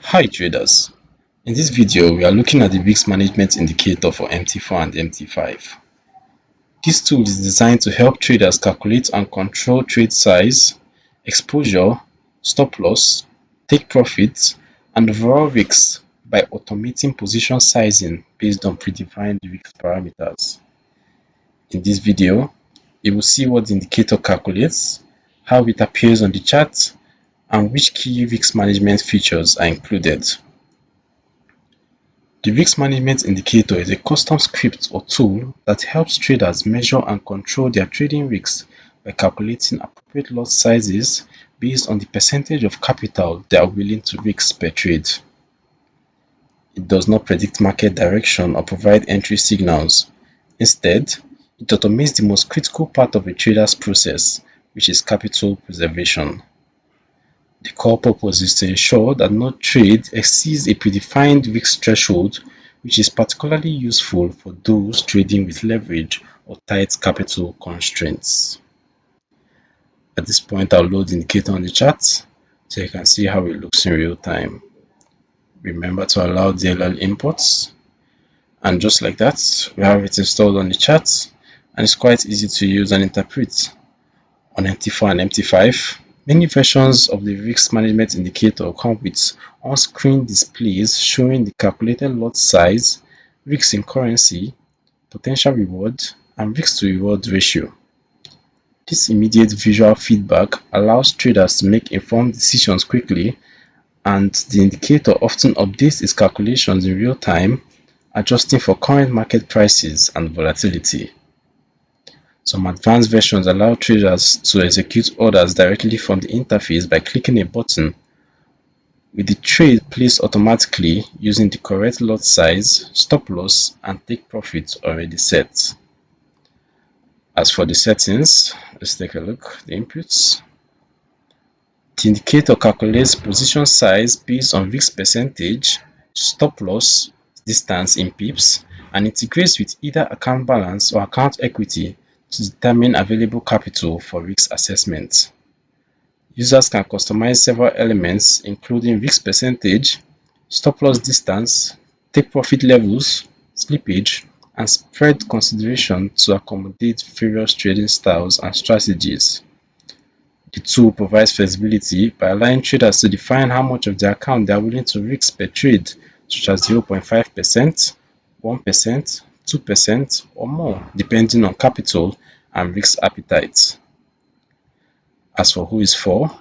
Hi traders, in this video we are looking at the risk management indicator for MT4 and MT5. This tool is designed to help traders calculate and control trade size, exposure, stop loss, take profits, and overall risks by automating position sizing based on predefined risk parameters. In this video, you will see what the indicator calculates, how it appears on the chart, and which key risk management features are included. The risk management indicator is a custom script or tool that helps traders measure and control their trading risks by calculating appropriate lot sizes based on the percentage of capital they are willing to risk per trade. It does not predict market direction or provide entry signals. Instead, it automates the most critical part of a trader's process, which is capital preservation. The core purpose is to ensure that no trade exceeds a predefined risk threshold, which is particularly useful for those trading with leverage or tight capital constraints. At this point, I'll load the indicator on the chart so you can see how it looks in real time. Remember to allow DLL imports, and just like that, we have it installed on the chart, and it's quite easy to use and interpret. On MT4 and MT5, many versions of the risk management indicator come with on-screen displays showing the calculated lot size, risk in currency, potential reward, and risk to reward ratio. This immediate visual feedback allows traders to make informed decisions quickly, and the indicator often updates its calculations in real time, adjusting for current market prices and volatility. Some advanced versions allow traders to execute orders directly from the interface by clicking a button, with the trade placed automatically using the correct lot size, stop loss, and take profit already set. As for the settings, let's take a look at the inputs. The indicator calculates position size based on risk percentage, stop loss, distance in pips, and integrates with either account balance or account equity to determine available capital for risk assessment. Users can customize several elements including risk percentage, stop loss distance, take profit levels, slippage, and spread consideration to accommodate various trading styles and strategies. The tool provides flexibility by allowing traders to define how much of their account they are willing to risk per trade, such as 0.5%, 1%, 2%, or more, depending on capital and risk appetite. As for who is for,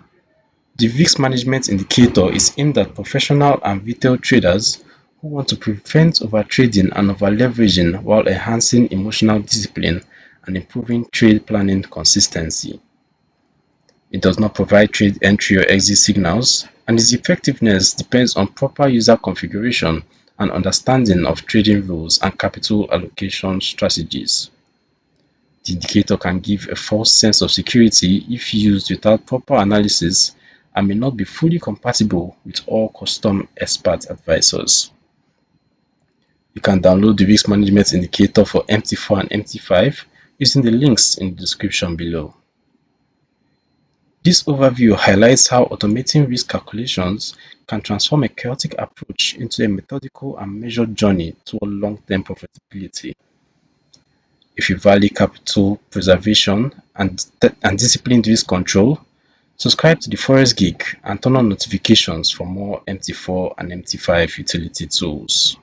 the risk management indicator is aimed at professional and retail traders who want to prevent overtrading and overleveraging while enhancing emotional discipline and improving trade planning consistency. It does not provide trade entry or exit signals, and its effectiveness depends on proper user configuration and understanding of trading rules and capital allocation strategies. The indicator can give a false sense of security if used without proper analysis and may not be fully compatible with all custom expert advisors. You can download the risk management indicator for MT4 and MT5 using the links in the description below. This overview highlights how automating risk calculations can transform a chaotic approach into a methodical and measured journey toward long-term profitability. If you value capital preservation and disciplined risk control, subscribe to the Forex Geek and turn on notifications for more MT4 and MT5 utility tools.